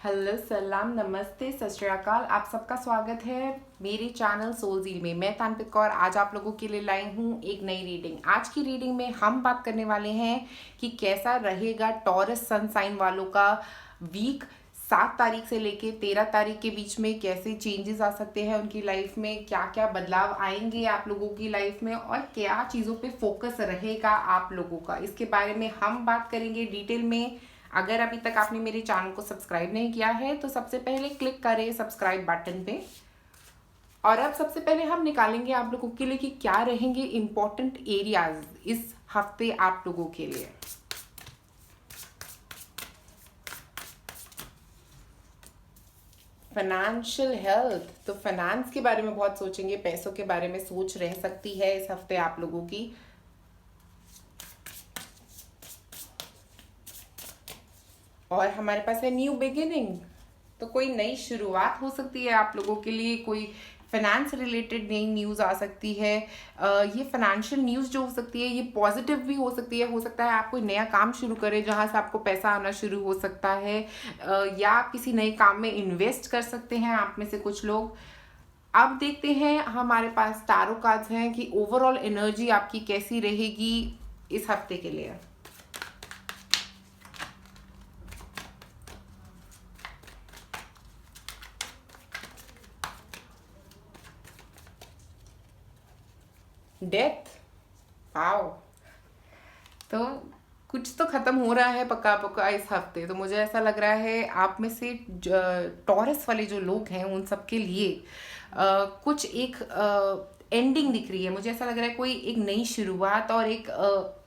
Hello, सलाम, नमस्ते, सत श्री अकाल। आप सबका स्वागत है मेरे चैनल सोलजील में। मैं तानप्रीत कौर आज आप लोगों के लिए लाई हूँ एक नई रीडिंग। आज की रीडिंग में हम बात करने वाले हैं कि कैसा रहेगा टॉरस सन साइन वालों का वीक। 7 तारीख से लेके 13 तारीख के बीच में कैसे चेंजेस आ सकते हैं उनकी लाइफ में, क्या क्या बदलाव आएंगे आप लोगों की लाइफ में और क्या चीज़ों पे फोकस रहेगा आप लोगों का, इसके बारे में हम बात करेंगे डिटेल में। अगर अभी तक आपने मेरे चैनल को सब्सक्राइब नहीं किया है तो सबसे पहले क्लिक करें सब्सक्राइब बटन पे। और अब सबसे पहले हम निकालेंगे आप लोगों के लिए कि क्या रहेंगे इम्पोर्टेंट एरियाज इस हफ्ते आप लोगों के लिए। फाइनेंशियल हेल्थ, तो फाइनेंस के बारे में बहुत सोचेंगे, पैसों के बारे में सोच रह सकती है इस हफ्ते आप लोगों की। और हमारे पास है न्यू बिगिनिंग, तो कोई नई शुरुआत हो सकती है आप लोगों के लिए, कोई फाइनेंस रिलेटेड नई न्यूज़ आ सकती है। ये फाइनेंशियल न्यूज़ जो हो सकती है ये पॉजिटिव भी हो सकता है आप कोई नया काम शुरू करें जहाँ से आपको पैसा आना शुरू हो सकता है, या आप किसी नए काम में इन्वेस्ट कर सकते हैं आप में से कुछ लोग। अब देखते हैं हमारे पास टारो कार्ड्स हैं कि ओवरऑल एनर्जी आपकी कैसी रहेगी इस हफ्ते के लिए। डेथ, वाओ, तो कुछ तो खत्म हो रहा है पक्का पक्का इस हफ्ते। तो मुझे ऐसा लग रहा है आप में से टॉरस वाले जो लोग हैं उन सब के लिए कुछ एक एंडिंग दिख रही है। मुझे ऐसा लग रहा है कोई एक नई शुरुआत और एक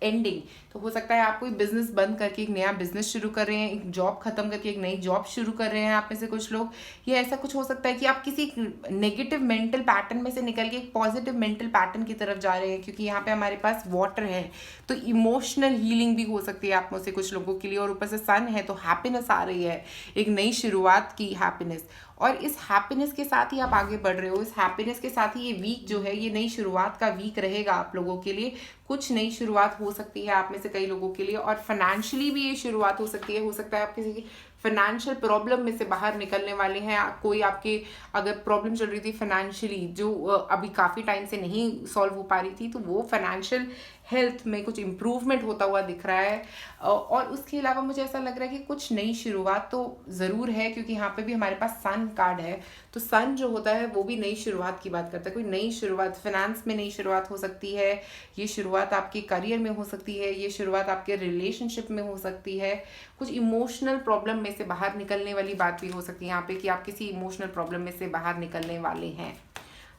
एंडिंग। तो हो सकता है आप कोई बिजनेस बंद करके एक नया बिजनेस शुरू कर रहे हैं, एक जॉब खत्म करके एक नई जॉब शुरू कर रहे हैं आप में से कुछ लोग। या ऐसा कुछ हो सकता है कि आप किसी नेगेटिव मेंटल पैटर्न में से निकल के एक पॉजिटिव मेंटल पैटर्न की तरफ जा रहे हैं, क्योंकि यहाँ पे हमारे पास वाटर है तो इमोशनल हीलिंग भी हो सकती है आप में से कुछ लोगों के लिए। और ऊपर से सन है तो हैप्पीनेस आ रही है, एक नई शुरुआत की हैप्पीनेस। और इस हैप्पीनेस के साथ ही आप आगे बढ़ रहे हो, इस हैप्पीनेस के साथ ही ये वीक जो है ये नई शुरुआत का वीक रहेगा आप लोगों के लिए। कुछ नई शुरुआत हो सकती है आप में से कई लोगों के लिए, और फाइनेंशियली भी ये शुरुआत हो सकती है। हो सकता है आप किसी की फाइनेंशियल प्रॉब्लम में से बाहर निकलने वाले हैं। कोई आपके अगर प्रॉब्लम चल रही थी फाइनेंशियली जो अभी काफ़ी टाइम से नहीं सॉल्व हो पा रही थी, तो वो फाइनेंशियल हेल्थ में कुछ इम्प्रूवमेंट होता हुआ दिख रहा है। और उसके अलावा मुझे ऐसा लग रहा है कि कुछ नई शुरुआत तो ज़रूर है, क्योंकि यहाँ पे भी हमारे पास सन कार्ड है। तो सन जो होता है वो भी नई शुरुआत की बात करता है। कोई नई शुरुआत फाइनेंस में नई शुरुआत हो सकती है, ये शुरुआत आपके करियर में हो सकती है, ये शुरुआत आपके रिलेशनशिप में हो सकती है। कुछ इमोशनल प्रॉब्लम में से बाहर निकलने वाली बात भी हो सकती है यहाँ पे कि आप किसी इमोशनल प्रॉब्लम में से बाहर निकलने वाले हैं।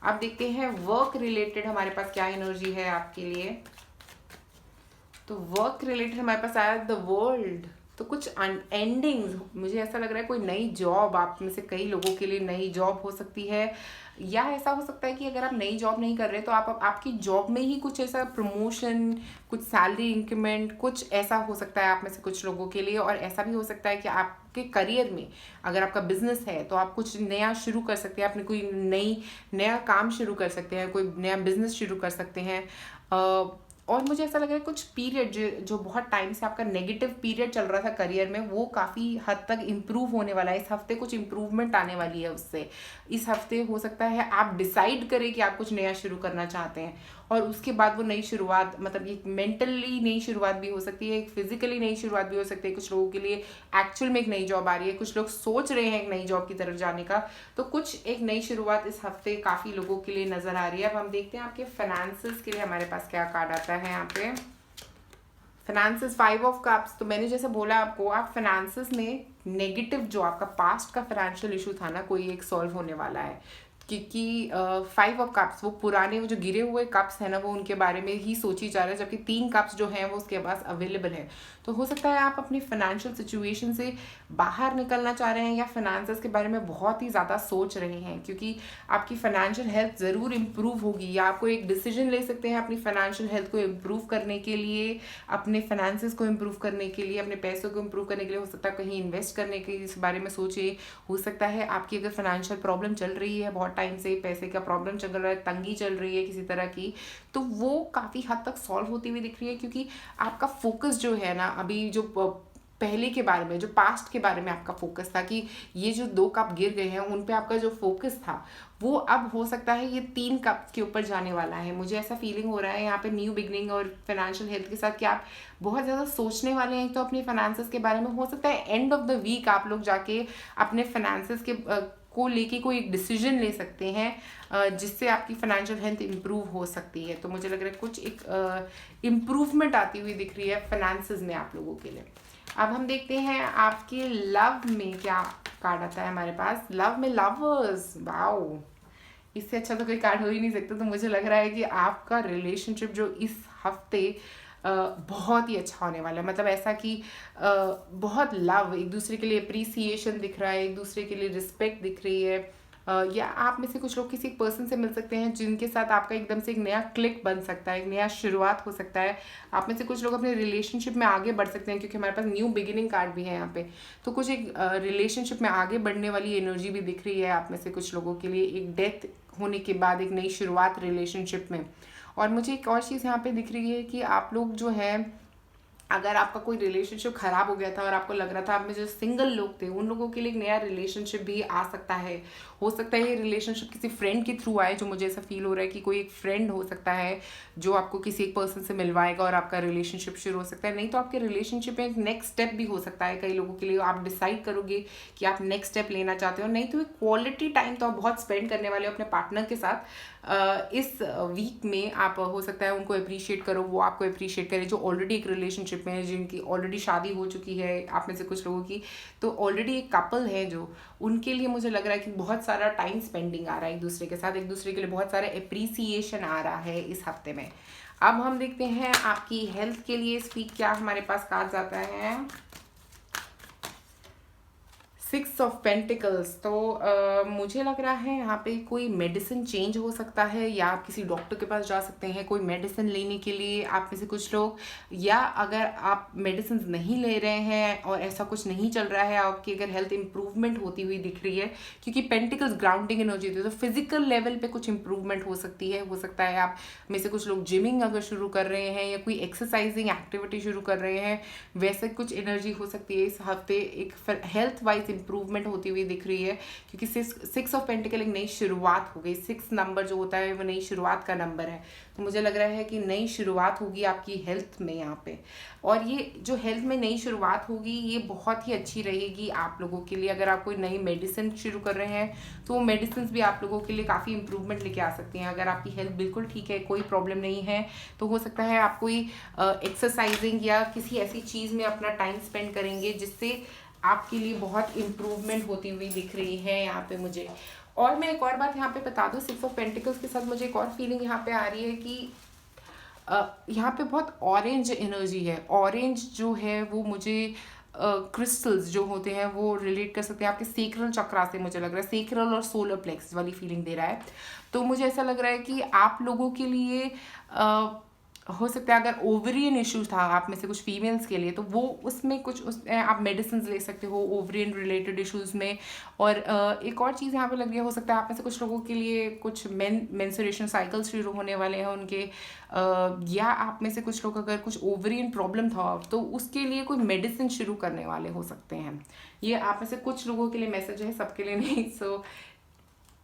अब देखते हैं वर्क रिलेटेड हमारे पास क्या एनर्जी है आपके लिए। तो वर्क रिलेटेड हमारे पास आया द वर्ल्ड, तो कुछ एंडिंग्स। मुझे ऐसा लग रहा है कोई नई जॉब आप में से कई लोगों के लिए नई जॉब हो सकती है। या ऐसा हो सकता है कि अगर आप नई जॉब नहीं कर रहे तो आप आपकी जॉब में ही कुछ ऐसा प्रमोशन, कुछ सैलरी इंक्रीमेंट, कुछ ऐसा हो सकता है आप में से कुछ लोगों के लिए। और ऐसा भी हो सकता है कि आपके करियर में अगर आपका बिजनेस है तो आप कुछ नया शुरू कर सकते हैं, अपने कोई नया काम शुरू कर सकते हैं, कोई नया बिजनेस शुरू कर सकते हैं। और मुझे ऐसा लग रहा है कुछ पीरियड जो बहुत टाइम से आपका नेगेटिव पीरियड चल रहा था करियर में, वो काफ़ी हद तक इम्प्रूव होने वाला है। इस हफ्ते कुछ इम्प्रूवमेंट आने वाली है उससे। इस हफ्ते हो सकता है आप डिसाइड करें कि आप कुछ नया शुरू करना चाहते हैं, और उसके बाद वो नई शुरुआत, मतलब ये मेंटली नई शुरुआत भी हो सकती है, एक फिजिकली नई शुरुआत भी हो सकती है। कुछ लोगों के लिए एक्चुअल में एक नई जॉब आ रही है, कुछ लोग सोच रहे हैं एक नई जॉब की तरफ जाने का। तो कुछ एक नई शुरुआत इस हफ्ते काफ़ी लोगों के लिए नजर आ रही है। अब हम देखते हैं आपके फाइनेंसेस के लिए हमारे पास क्या कार्ड आता है यहाँ पे। फाइनेंसेस 5 ऑफ कप्स, तो मैंने जैसे बोला आपको, आप फाइनेंसेस में नेगेटिव जो आपका पास्ट का फाइनेंशियल इशू था ना, कोई एक सॉल्व होने वाला है। क्योंकि 5 ऑफ कप्स वो पुराने वो जो गिरे हुए कप्स हैं ना, वो उनके बारे में ही सोची जा रहा है, जबकि 3 कप्स जो हैं वो उसके पास अवेलेबल है। तो हो सकता है आप अपनी फाइनेंशियल सिचुएशन से बाहर निकलना चाह रहे हैं, या फाइनेंसेस के बारे में बहुत ही ज़्यादा सोच रहे हैं, क्योंकि आपकी फाइनेंशियल हेल्थ ज़रूर इम्प्रूव होगी। या आपको एक डिसीजन ले सकते हैं अपनी फाइनेंशियल हेल्थ को इम्प्रूव करने के लिए, अपने फाइनेंसेस को इम्प्रूव करने के लिए, अपने पैसों को इम्प्रूव करने के लिए। हो सकता है कहीं इन्वेस्ट करने के इस बारे में सोचिए। हो सकता है आपकी अगर फाइनेंशियल प्रॉब्लम चल रही है, बहुत टाइम से पैसे का प्रॉब्लम चल रहा है, तंगी चल रही है किसी तरह की, तो वो काफ़ी हद तक सॉल्व होती हुई दिख रही है। क्योंकि आपका फोकस जो है ना, अभी जो पहले के बारे में, जो पास्ट के बारे में आपका फोकस था कि ये जो 2 कप गिर गए हैं उन पे आपका जो फोकस था वो अब हो सकता है ये 3 कप के ऊपर जाने वाला है। मुझे ऐसा फीलिंग हो रहा है यहाँ पे न्यू बिगनिंग और फाइनेंशियल हेल्थ के साथ कि आप बहुत ज़्यादा सोचने वाले हैं। तो अपने फाइनेंसेस के बारे में हो सकता है एंड ऑफ द वीक आप लोग जाके अपने फाइनेंसेस के को लेके कोई एक डिसीजन ले सकते हैं जिससे आपकी फाइनेंशियल हेल्थ इम्प्रूव हो सकती है। तो मुझे लग रहा है कुछ एक इम्प्रूवमेंट आती हुई दिख रही है फाइनेंसेस में आप लोगों के लिए। अब हम देखते हैं आपके लव में क्या कार्ड आता है हमारे पास। लव में लवर्स, वाओ, इससे अच्छा तो कोई कार्ड हो ही नहीं सकता। तो मुझे लग रहा है कि आपका रिलेशनशिप जो इस हफ्ते बहुत ही अच्छा होने वाला है। मतलब ऐसा कि बहुत लव, एक दूसरे के लिए अप्रिसिएशन दिख रहा है, एक दूसरे के लिए रिस्पेक्ट दिख रही है। या आप में से कुछ लोग किसी पर्सन से मिल सकते हैं जिनके साथ आपका एकदम से एक नया क्लिक बन सकता है, एक नया शुरुआत हो सकता है। आप में से कुछ लोग अपने रिलेशनशिप में आगे बढ़ सकते हैं क्योंकि हमारे पास न्यू बिगिनिंग कार्ड भी है यहाँ पे। तो कुछ एक रिलेशनशिप में आगे बढ़ने वाली एनर्जी भी दिख रही है आप में से कुछ लोगों के लिए, एक डेथ होने के बाद एक नई शुरुआत रिलेशनशिप में। और मुझे एक और चीज़ यहाँ पे दिख रही है कि आप लोग जो है, अगर आपका कोई रिलेशनशिप खराब हो गया था और आपको लग रहा था आप में जो सिंगल लोग थे उन लोगों के लिए एक नया रिलेशनशिप भी आ सकता है। हो सकता है ये रिलेशनशिप किसी फ्रेंड के थ्रू आए, जो मुझे ऐसा फील हो रहा है कि कोई एक फ्रेंड हो सकता है जो आपको किसी एक पर्सन से मिलवाएगा और आपका रिलेशनशिप शुरू हो सकता है। नहीं तो आपके रिलेशनशिप में एक नेक्स्ट स्टेप भी हो सकता है। कई लोगों के लिए आप डिसाइड करोगे कि आप नेक्स्ट स्टेप लेना चाहते हो। नहीं तो एक क्वालिटी टाइम तो आप बहुत स्पेंड करने वाले हो अपने पार्टनर के साथ। इस वीक में आप हो सकता है उनको अप्रिशिएट करो, वो आपको अप्रिशिएट करे, जो ऑलरेडी एक रिलेशनशिप में है, जिनकी ऑलरेडी शादी हो चुकी है आप में से कुछ लोगों की। तो ऑलरेडी एक कपल है जो, उनके लिए मुझे लग रहा है कि बहुत सारा टाइम स्पेंडिंग आ रहा है एक दूसरे के साथ, एक दूसरे के लिए बहुत सारा अप्रिसिएशन आ रहा है इस हफ्ते में। अब हम देखते हैं आपकी हेल्थ के लिए इस वीक क्या हमारे पास कार्ड्स आता है। 6 ऑफ पेंटिकल्स। तो मुझे लग रहा है यहाँ पे कोई मेडिसिन चेंज हो सकता है, या आप किसी डॉक्टर के पास जा सकते हैं कोई मेडिसिन लेने के लिए आप में से कुछ लोग। या अगर आप मेडिसिन नहीं ले रहे हैं और ऐसा कुछ नहीं चल रहा है, आपकी अगर हेल्थ इंप्रूवमेंट होती हुई दिख रही है, क्योंकि पेंटिकल्स ग्राउंडिंग एनर्जी होती है, तो फिजिकल लेवल पे कुछ इंप्रूवमेंट हो सकती है। हो सकता है आप में से कुछ लोग जिमिंग अगर शुरू कर रहे हैं या कोई एक्सरसाइजिंग एक्टिविटी शुरू कर रहे हैं, वैसे कुछ एनर्जी हो सकती है इस हफ्ते। एक हेल्थ वाइज इंप्रूवमेंट होती हुई दिख रही है क्योंकि 6 ऑफ पेंटिकल एक नई शुरुआत हो गई। 6 नंबर जो होता है वो नई शुरुआत का नंबर है। तो मुझे लग रहा है कि नई शुरुआत होगी आपकी हेल्थ में यहाँ पे। और ये जो हेल्थ में नई शुरुआत होगी ये बहुत ही अच्छी रहेगी आप लोगों के लिए। अगर आप कोई नई मेडिसिन शुरू कर रहे हैं तो वो मेडिसिन भी आप लोगों के लिए काफ़ी इंप्रूवमेंट लेके आ सकती हैं। अगर आपकी हेल्थ बिल्कुल ठीक है, कोई प्रॉब्लम नहीं है, तो हो सकता है आप कोई एक्सरसाइजिंग या किसी ऐसी चीज़ में अपना टाइम स्पेंड करेंगे जिससे आपके लिए बहुत इम्प्रूवमेंट होती हुई दिख रही है यहाँ पे मुझे। और मैं एक और बात यहाँ पे बता दूँ, 6 ऑफ पेंटिकल्स के साथ मुझे एक और फीलिंग यहाँ पे आ रही है कि यहाँ पे बहुत ऑरेंज एनर्जी है। ऑरेंज जो है वो मुझे क्रिस्टल्स जो होते हैं वो रिलेट कर सकते हैं आपके सेक्रल चक्रा से। मुझे लग रहा है सेक्रल और सोलर प्लेक्स वाली फीलिंग दे रहा है। तो मुझे ऐसा लग रहा है कि आप लोगों के लिए हो सकता है अगर ओवरियन इश्यूज था आप में से कुछ फीमेल्स के लिए, तो वो उसमें कुछ आप मेडिसिन ले सकते हो ओवरियन रिलेटेड इश्यूज में। और एक और चीज़ यहाँ पे लग रही है, हो सकता है आप में से कुछ लोगों के लिए कुछ मेंस्ट्रुएशन साइकिल्स शुरू होने वाले हैं उनके, या आप में से कुछ लोग अगर कुछ ओवरियन प्रॉब्लम था तो उसके लिए कोई मेडिसिन शुरू करने वाले हो सकते हैं। ये आप में से कुछ लोगों के लिए मैसेज है, सबके लिए नहीं। सो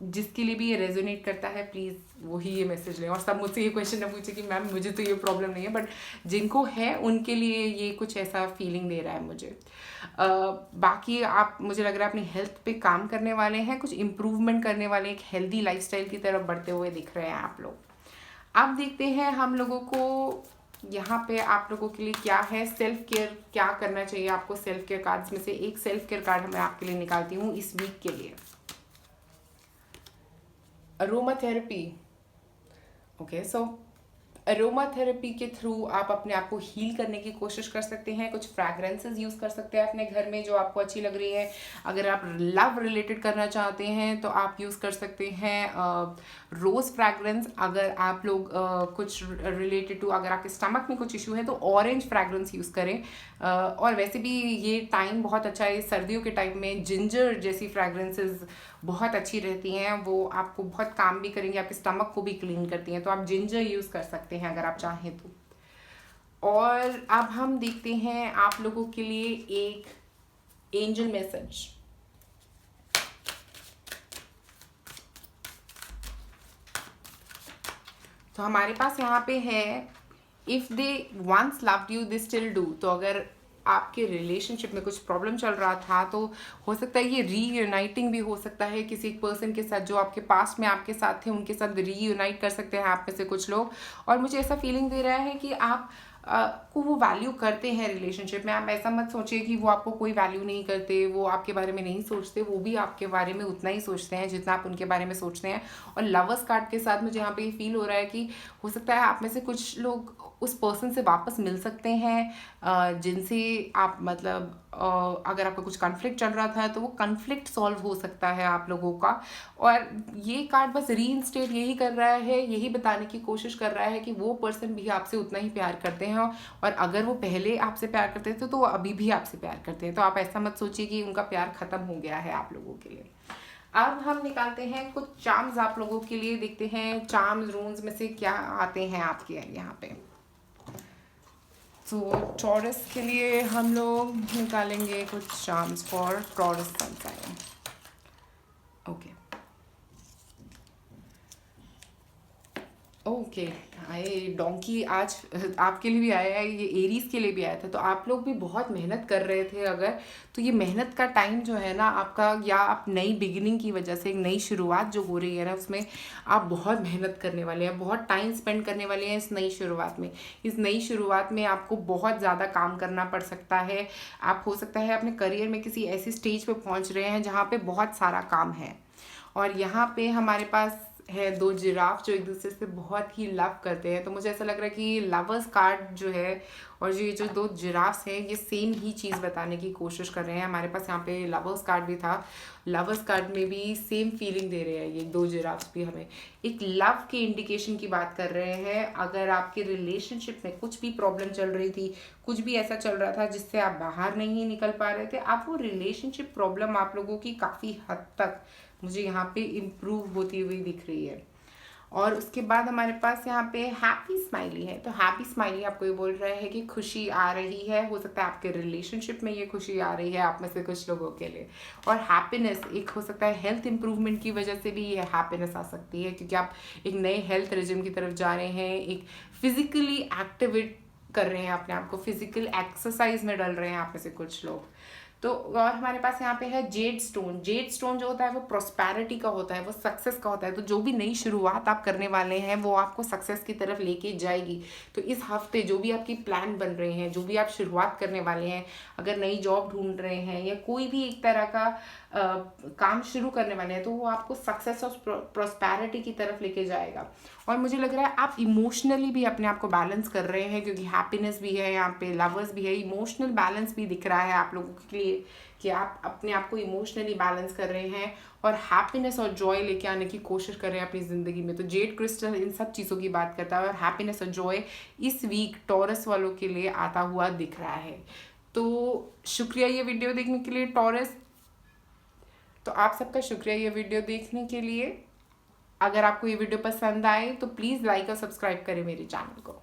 जिसके लिए भी ये रेजोनेट करता है प्लीज़ वही ये मैसेज लें। और सब मुझसे ये क्वेश्चन ना पूछे कि मैम मुझे तो ये प्रॉब्लम नहीं है, बट जिनको है उनके लिए ये कुछ ऐसा फीलिंग दे रहा है मुझे। बाकी आप, मुझे लग रहा है अपनी हेल्थ पे काम करने वाले हैं, कुछ इम्प्रूवमेंट करने वाले, एक हेल्दी लाइफस्टाइल की तरफ बढ़ते हुए दिख रहे हैं आप लोग। अब देखते हैं हम लोगों को यहाँ पे आप लोगों के लिए क्या है, सेल्फ केयर क्या करना चाहिए आपको। सेल्फ केयर कार्ड्स में से एक सेल्फ केयर कार्ड मैं आपके लिए निकालती हूँ इस वीक के लिए। अरोमाथेरेपी। ओके, सो अरोमाथेरेपी के थ्रू आप अपने आप को हील करने की कोशिश कर सकते हैं। कुछ फ्रैग्रेंसेस यूज़ कर सकते हैं अपने घर में जो आपको अच्छी लग रही है। अगर आप लव रिलेटेड करना चाहते हैं तो आप यूज़ कर सकते हैं रोज़ फ्रैग्रेंस। अगर आप लोग कुछ रिलेटेड टू, अगर आपके स्टमक में कुछ इशू है तो ऑरेंज फ्रैग्रेंस यूज़ करें। और वैसे भी ये टाइम बहुत अच्छा है, सर्दियों के टाइम में जिंजर जैसी फ्रैग्रेंसेस बहुत अच्छी रहती हैं, वो आपको बहुत काम भी करेंगे, आपके स्टमक को भी क्लीन करती हैं। तो आप जिंजर यूज़ कर सकते हैं अगर आप चाहें तो। और अब हम देखते हैं आप लोगों के लिए एक एंजल मैसेज। तो हमारे पास यहाँ पे है, if they once loved you they still do. तो अगर आपके रिलेशनशिप में कुछ प्रॉब्लम चल रहा था तो हो सकता है ये रीयूनाइटिंग भी हो सकता है किसी एक पर्सन के साथ जो आपके पास्ट में आपके साथ थे, उनके साथ रीयूनाइट कर सकते हैं आप में से कुछ लोग। और मुझे ऐसा फीलिंग दे रहा है कि आप को वो वैल्यू करते हैं रिलेशनशिप में। आप ऐसा मत सोचिए कि वो आपको कोई वैल्यू नहीं करते, वो आपके बारे में नहीं सोचते, वो भी आपके बारे में उतना ही सोचते हैं जितना आप उनके बारे में सोचते हैं। और लवर्स कार्ड के साथ मुझे यहाँ पे ये फील हो रहा है कि हो सकता है आप में से कुछ लोग उस पर्सन से वापस मिल सकते हैं जिनसे आप मतलब अगर आपका कुछ कॉन्फ्लिक्ट चल रहा था तो वो कॉन्फ्लिक्ट सॉल्व हो सकता है आप लोगों का। और ये कार्ड बस रीइंस्टेट यही कर रहा है, यही बताने की कोशिश कर रहा है कि वो पर्सन भी आपसे उतना ही प्यार करते हैं, और अगर वो पहले आपसे प्यार करते थे तो वो अभी भी आपसे प्यार करते हैं। तो आप ऐसा मत सोचिए कि उनका प्यार खत्म हो गया है आप लोगों के लिए। अब हम निकालते हैं कुछ चार्म्स आप लोगों के लिए, देखते हैं चार्म्स रून्स में से क्या आते हैं आपके यहाँ पे। तो टॉरस के लिए हम लोग निकालेंगे कुछ charms for Taurus sun sign. Okay okay, आए डोंकी आज आपके लिए भी आया है, ये एरीज के लिए भी आया था। तो आप लोग भी बहुत मेहनत कर रहे थे अगर, तो ये मेहनत का टाइम जो है ना आपका, या आप नई बिगिनिंग की वजह से एक नई शुरुआत जो हो रही है ना उसमें आप बहुत मेहनत करने वाले हैं, बहुत टाइम स्पेंड करने वाले हैं इस नई शुरुआत में। इस नई शुरुआत में आपको बहुत ज़्यादा काम करना पड़ सकता है। आप हो सकता है अपने करियर में किसी ऐसी स्टेज पे पहुंच रहे हैं जहाँ पे बहुत सारा काम है। और यहाँ पे हमारे पास है दो जिराफ जो एक दूसरे से बहुत ही लव करते हैं। तो मुझे ऐसा लग रहा है कि लवर्स कार्ड जो है और जो ये जो दो जिराफ्स हैं ये सेम ही चीज़ बताने की कोशिश कर रहे हैं। हमारे पास यहाँ पे लवर्स कार्ड भी था, लवर्स कार्ड में भी सेम फीलिंग दे रहे हैं ये दो जिराफ्स भी, हमें एक लव के इंडिकेशन की बात कर रहे हैं। अगर आपके रिलेशनशिप में कुछ भी प्रॉब्लम चल रही थी, कुछ भी ऐसा चल रहा था जिससे आप बाहर नहीं निकल पा रहे थे, आप वो रिलेशनशिप प्रॉब्लम आप लोगों की काफ़ी हद तक मुझे यहाँ पे इम्प्रूव होती हुई दिख रही है। और उसके बाद हमारे पास यहाँ पे हैप्पी स्माइली है। तो हैप्पी स्माइली आपको ये बोल रहा है कि खुशी आ रही है, हो सकता है आपके रिलेशनशिप में ये खुशी आ रही है आप में से कुछ लोगों के लिए। और हैप्पीनेस एक हो सकता है हेल्थ इंप्रूवमेंट की वजह से भी ये हैप्पीनेस आ सकती है, क्योंकि आप एक नए हेल्थ रिजिम की तरफ जा रहे हैं, एक फिजिकली एक्टिवेट कर रहे हैं अपने आप को, फिजिकल एक्सरसाइज में डल रहे हैं आप में से कुछ लोग। तो और हमारे पास यहाँ पे है जेड स्टोन। जेड स्टोन जो होता है वो प्रॉस्पेरिटी का होता है, वो सक्सेस का होता है। तो जो भी नई शुरुआत आप करने वाले हैं वो आपको सक्सेस की तरफ लेके जाएगी। तो इस हफ्ते जो भी आपकी प्लान बन रहे हैं, जो भी आप शुरुआत करने वाले हैं, अगर नई जॉब ढूंढ रहे हैं या कोई भी एक तरह का काम शुरू करने वाले हैं, तो वो आपको सक्सेस और प्रॉस्पेरिटी की तरफ लेके जाएगा। और मुझे लग रहा है आप इमोशनली भी अपने आप को बैलेंस कर रहे हैं, क्योंकि हैप्पीनेस भी है यहाँ पे, लवर्स भी है, इमोशनल बैलेंस भी दिख रहा है आप लोगों के लिए कि आप अपने आप को इमोशनली बैलेंस कर रहे हैं और हैप्पीनेस और जॉय लेके आने की कोशिश कर रहे हैं अपनी ज़िंदगी में। तो जेड क्रिस्टल इन सब चीज़ों की बात करता है और हैप्पीनेस और जॉय इस वीक टॉरस वालों के लिए आता हुआ दिख रहा है। तो शुक्रिया ये वीडियो देखने के लिए टॉरस। तो आप सबका शुक्रिया ये वीडियो देखने के लिए। अगर आपको ये वीडियो पसंद आए तो प्लीज़ लाइक और सब्सक्राइब करें मेरे चैनल को।